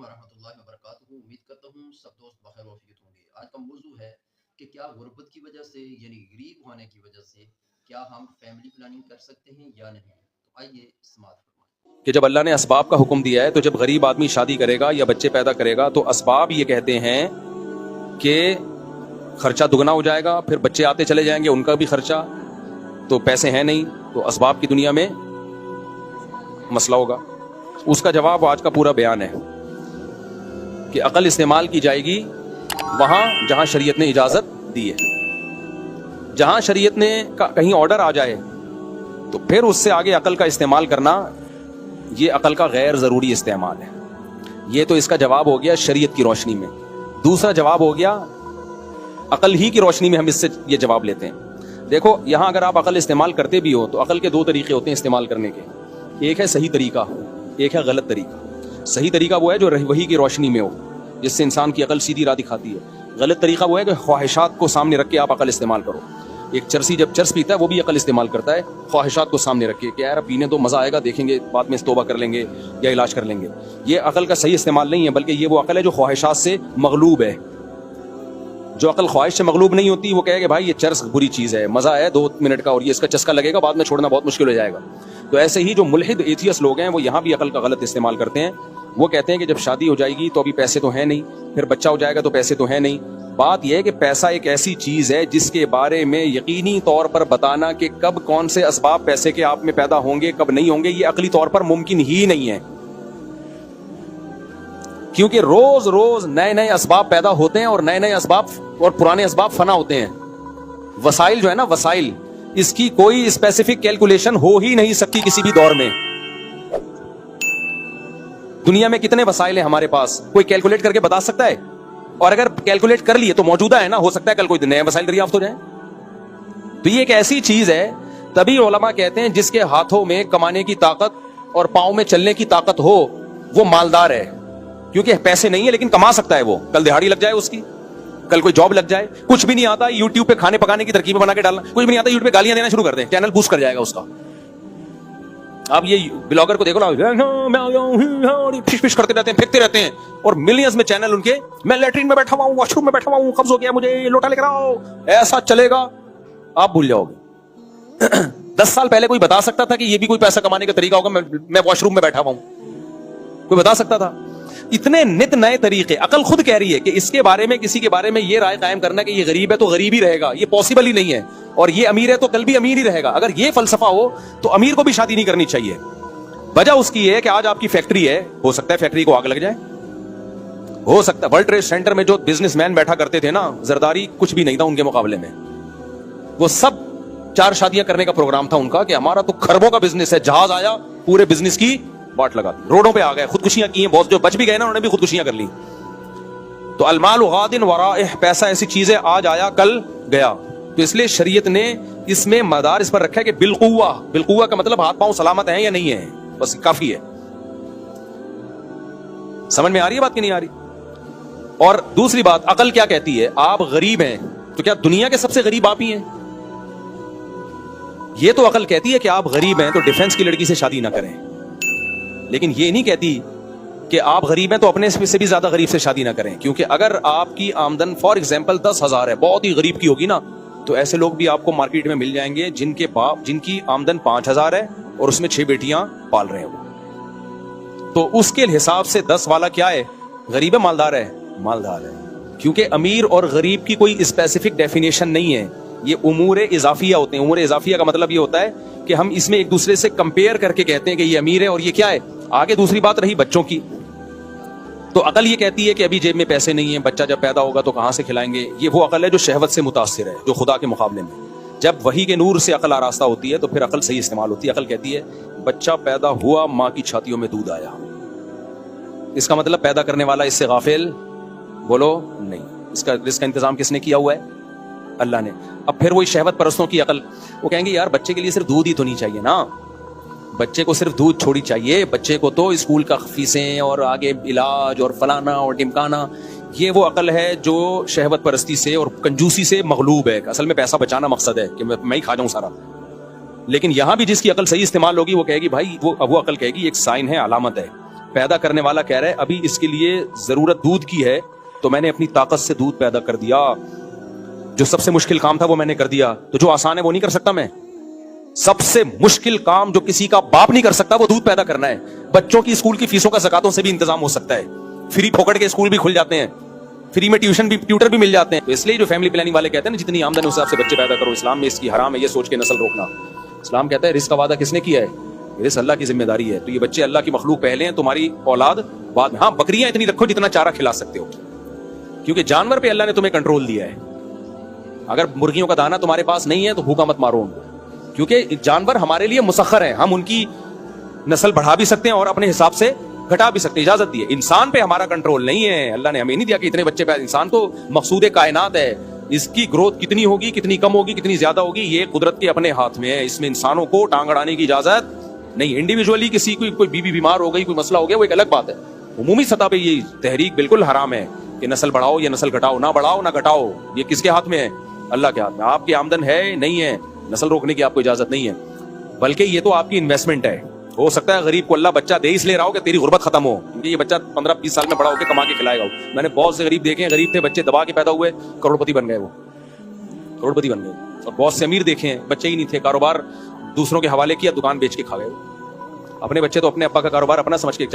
ورحمۃ اللہ وبرکاتہ. امید کرتا ہوں سب دوست بخیر وافیت ہوں گے. آج کا موضوع ہے کہ کیا غربت کی وجہ سے یعنی غریب ہونے کی وجہ سے کیا ہم فیملی پلاننگ کر سکتے ہیں یا نہیں. تو آئیے سماعت فرمائیں کہ جب اللہ نے اسباب کا حکم دیا ہے تو جب غریب آدمی شادی کرے گا یا بچے پیدا کرے گا تو اسباب یہ کہتے ہیں کہ خرچہ دگنا ہو جائے گا, پھر بچے آتے چلے جائیں گے, ان کا بھی خرچہ, تو پیسے ہیں نہیں, تو اسباب کی دنیا میں مسئلہ ہوگا. اس کا جواب آج کا پورا بیان ہے کہ عقل استعمال کی جائے گی وہاں جہاں شریعت نے اجازت دی ہے. جہاں شریعت نے کہیں آرڈر آ جائے تو پھر اس سے آگے عقل کا استعمال کرنا یہ عقل کا غیر ضروری استعمال ہے. یہ تو اس کا جواب ہو گیا شریعت کی روشنی میں. دوسرا جواب ہو گیا عقل ہی کی روشنی میں, ہم اس سے یہ جواب لیتے ہیں. دیکھو یہاں اگر آپ عقل استعمال کرتے بھی ہو تو عقل کے دو طریقے ہوتے ہیں استعمال کرنے کے. ایک ہے صحیح طریقہ, ایک ہے غلط طریقہ. صحیح طریقہ وہ ہے جو وحی کی روشنی میں ہو, جس سے انسان کی عقل سیدھی راہ دکھاتی ہے. غلط طریقہ وہ ہے کہ خواہشات کو سامنے رکھ کے آپ عقل استعمال کرو. ایک چرسی جب چرس پیتا ہے وہ بھی عقل استعمال کرتا ہے خواہشات کو سامنے رکھ کے کہ یار پینے تو مزہ آئے گا, دیکھیں گے بعد میں توبہ کر لیں گے یا علاج کر لیں گے. یہ عقل کا صحیح استعمال نہیں ہے, بلکہ یہ وہ عقل ہے جو خواہشات سے مغلوب ہے. جو عقل خواہش سے مغلوب نہیں ہوتی وہ کہے کہ بھائی یہ چرس بری چیز ہے, مزہ ہے 2 منٹ کا اور یہ اس کا چسکا لگے گا, بعد میں چھوڑنا بہت مشکل ہو جائے گا. تو ایسے ہی جو ملحد ایتھیس لوگ ہیں وہ یہاں بھی عقل کا غلط استعمال کرتے ہیں. وہ کہتے ہیں کہ جب شادی ہو جائے گی تو ابھی پیسے تو ہیں نہیں, پھر بچہ ہو جائے گا تو پیسے تو ہیں نہیں. بات یہ ہے کہ پیسہ ایک ایسی چیز ہے جس کے بارے میں یقینی طور پر بتانا کہ کب کون سے اسباب پیسے کے آپ میں پیدا ہوں گے کب نہیں ہوں گے یہ عقلی طور پر ممکن ہی نہیں ہے. کیونکہ روز روز نئے نئے اسباب پیدا ہوتے ہیں اور نئے نئے اسباب اور پرانے اسباب فنا ہوتے ہیں. وسائل جو ہے نا, وسائل, اس کی کوئی اسپیسیفک کیلکولیشن ہو ہی نہیں سکتی کسی بھی دور میں. دنیا میں کتنے وسائل ہیں ہمارے پاس, کوئی کیلکولیٹ کر کے بتا سکتا ہے؟ اور اگر کیلکولیٹ کر لیے تو موجودہ ہے نا, ہو سکتا ہے کل کوئی نئے وسائل دریافت ہو جائیں. تو یہ ایک ایسی چیز ہے, تبھی علماء کہتے ہیں جس کے ہاتھوں میں کمانے کی طاقت اور پاؤں میں چلنے کی طاقت ہو وہ مالدار ہے. کیونکہ پیسے نہیں ہے لیکن کما سکتا ہے. وہ کل دہاڑی لگ جائے اس کی, کل کوئی جاب لگ جائے, کچھ بھی نہیں آتا یوٹیوب پہ کھانے پکانے کی ترکیبیں بنا کے ڈالنا, کچھ بھی نہیں آتا یوٹیوب پہ گالیاں دینا شروع کر دیں, چینل بوسٹ کر جائے گا اس کا. آپ یہ بلاگر کو دیکھو نا, پش پش کرتے رہتے ہیں, پھینکتے رہتے ہیں, اور ملینز میں چینل ان کے, میں لیٹرین میں بیٹھا ہوا ہوں, واش روم میں بیٹھا ہوا ہوں, قبض ہو گیا مجھے, لوٹا لے کر آؤ, ایسا چلے گا آپ بھول جاؤ گے. 10 سال پہلے کوئی بتا سکتا تھا کہ یہ بھی کوئی پیسہ کمانے کا طریقہ ہوگا؟ میں واش روم میں بیٹھا ہوا ہوں, کوئی بتا سکتا تھا؟ اتنے نت نئے طریقے. عقل خود کہہ رہی ہے کہ اس کے بارے میں کسی کے بارے میں یہ رائے قائم کرنا کہ یہ غریب ہے تو غریب ہی رہے گا, یہ پاسبل ہی نہیں ہے, اور یہ امیر ہے تو کل بھی امیر ہی رہے گا. اگر یہ فلسفہ ہو تو امیر کو بھی شادی نہیں کرنی چاہیے. وجہ اس کی ہے کہ آج آپ کی فیکٹری ہے, ہو سکتا ہے فیکٹری کو آگ لگ جائے, ہو سکتا ہے ورلڈ ٹریڈ سینٹر میں جو بزنس مین بیٹھا کرتے تھے نا, زرداری کچھ بھی نہیں تھا ان کے مقابلے میں, وہ سب 4 شادیاں کرنے کا پروگرام تھا ان کا کہ ہمارا تو خربوں کا بزنس ہے. جہاز آیا پورے بزنس کی باٹ لگا دی, روڈوں پہ آ گئے, خودکشیاں کی ہیں بہت, جو بچ بھی گئے نا انہوں نے بھی خودکشیاں کر لی. تو المال غاد ورائہ, پیسہ ایسی چیز ہے آج آیا کل گیا. تو اس لیے شریعت نے اس میں مدار اس پر رکھا ہے کہ بالقوہ. بالقوہ کا مطلب ہاتھ پاؤں سلامت ہیں یا نہیں ہے, بس کافی ہے. سمجھ میں آ رہی ہے بات کہ نہیں آ رہی؟ اور دوسری بات, عقل کیا کہتی ہے؟ آپ غریب ہیں تو کیا دنیا کے سب سے غریب آپ ہی ہیں؟ یہ تو عقل کہتی ہے کہ آپ غریب ہیں تو ڈیفنس کی لڑکی سے شادی نہ کریں, لیکن یہ نہیں کہتی کہ آپ غریب ہیں تو اپنے سے بھی زیادہ غریب سے شادی نہ کریں. کیونکہ اگر آپ کی آمدن فار ایگزامپل 10,000 ہے, بہت ہی غریب کی ہوگی نا, تو ایسے لوگ بھی آپ کو مارکیٹ میں مل جائیں گے جن کے باپ, جن کی آمدن 5,000 ہے اور اس میں 6 بیٹیاں پال رہے ہیں وہ. تو اس کے حساب سے 10 والا کیا ہے, غریب ہے مالدار ہے؟ مالدار ہے. کیونکہ امیر اور غریب کی کوئی اسپیسیفک ڈیفینیشن نہیں ہے, یہ امور اضافیہ ہوتے ہیں. امور اضافیہ کا مطلب یہ ہوتا ہے کہ ہم اس میں ایک دوسرے سے کمپیئر کر کے کہتے ہیں کہ یہ امیر ہے اور یہ کیا ہے. آگے دوسری بات رہی بچوں کی, تو عقل یہ کہتی ہے کہ ابھی جیب میں پیسے نہیں ہیں, بچہ جب پیدا ہوگا تو کہاں سے کھلائیں گے. یہ وہ عقل ہے جو شہوت سے متاثر ہے, جو خدا کے مقابلے میں. جب وحی کے نور سے عقل آراستہ ہوتی ہے تو پھر عقل صحیح استعمال ہوتی ہے. عقل کہتی ہے بچہ پیدا ہوا, ماں کی چھاتیوں میں دودھ آیا. اس کا مطلب پیدا کرنے والا اس سے غافل بولو نہیں. اس کا رزق کا انتظام کس نے کیا ہوا ہے؟ اللہ نے. اب پھر وہی شہوت پرستوں کی عقل, وہ کہیں گے یار بچے کے لیے صرف دودھ ہی تو نہیں چاہیے نا, بچے کو صرف دودھ چھوڑی چاہیے, بچے کو تو اسکول کا فیسیں اور آگے علاج اور فلانا اور ڈمکانا. یہ وہ عقل ہے جو شہوت پرستی سے اور کنجوسی سے مغلوب ہے. اصل میں پیسہ بچانا مقصد ہے کہ میں ہی کھا جاؤں سارا. لیکن یہاں بھی جس کی عقل صحیح استعمال ہوگی وہ کہے گی بھائی, وہ عقل کہے گی ایک سائن ہے, علامت ہے پیدا کرنے والا کہہ رہا ہے ابھی اس کے لیے ضرورت دودھ کی ہے تو میں نے اپنی طاقت سے دودھ پیدا کر دیا. جو سب سے مشکل کام تھا وہ میں نے کر دیا, تو جو آسان ہے وہ نہیں کر سکتا میں. سب سے مشکل کام جو کسی کا باپ نہیں کر سکتا وہ دودھ پیدا کرنا ہے. بچوں کی اسکول کی فیسوں کا زکاتوں سے بھی انتظام ہو سکتا ہے, فری پھوکٹ کے اسکول بھی کھل جاتے ہیں, فری میں ٹیوٹر بھی مل جاتے ہیں. تو اس لیے جو فیملی پلاننگ والے کہتے ہیں نا جتنی آمدن اس حساب سے بچے پیدا کرو, اسلام میں اس کی حرام ہے یہ سوچ کے نسل روکنا. اسلام کہتا ہے رزق کا وعدہ کس نے کیا ہے؟ رزق اللہ کی ذمہ داری ہے. تو یہ بچے اللہ کی مخلوق پہلے ہیں, تمہاری اولاد بعد میں. ہاں بکریاں اتنی رکھو جتنا چارہ کھلا سکتے ہو, کیونکہ جانور پہ اللہ نے تمہیں کنٹرول دیا ہے. اگر مرغیوں کا دانہ تمہارے پاس نہیں ہے تو بھوکا مت مارو ان کو, کیونکہ جانور ہمارے لیے مسخر ہیں. ہم ان کی نسل بڑھا بھی سکتے ہیں اور اپنے حساب سے گھٹا بھی سکتے ہیں, اجازت دی ہے. انسان پہ ہمارا کنٹرول نہیں ہے. اللہ نے ہمیں نہیں دیا کہ اتنے بچے پیدا. انسان تو مقصود کائنات ہے, اس کی گروتھ کتنی ہوگی, کتنی کم ہوگی, کتنی زیادہ ہوگی, یہ قدرت کے اپنے ہاتھ میں ہے. اس میں انسانوں کو ٹانگ اڑانے کی اجازت نہیں. انڈیویجولی کسی کوئی بیوی بیمار ہو گئی, کوئی مسئلہ ہو گیا, وہ ایک الگ بات ہے. عمومی سطح پہ یہ تحریک بالکل حرام ہے کہ نسل بڑھاؤ یا نسل گھٹاؤ. نہ بڑھاؤ نہ گھٹاؤ, یہ کس کے ہاتھ میں ہے؟ اللہ کے ہاتھ میں. آپ کی آمدن ہے نہیں ہے, نسل روکنے کی آپ کو اجازت نہیں ہے, بلکہ یہ تو آپ کی انویسٹمنٹ ہے. ہو سکتا ہے غریب کو اللہ بچہ دے اس لیے رہا ہو کہ تیری غربت ختم ہو, کیونکہ یہ بچہ 15-20 سال میں بڑا ہو کے کما کے کھلائے گا. میں نے بہت سے غریب دیکھے ہیں, غریب تھے بچے دبا کے پیدا ہوئے, کروڑپتی بن گئے. وہ کروڑپتی بن گئے. اور بہت سے امیر دیکھے ہیں بچے ہی نہیں تھے, کاروبار دوسروں کے حوالے کیا, دکان بیچ کے کھا گئے. اپنے بچے تو اپنے ابا کا کاروبار اپنا سمجھ کے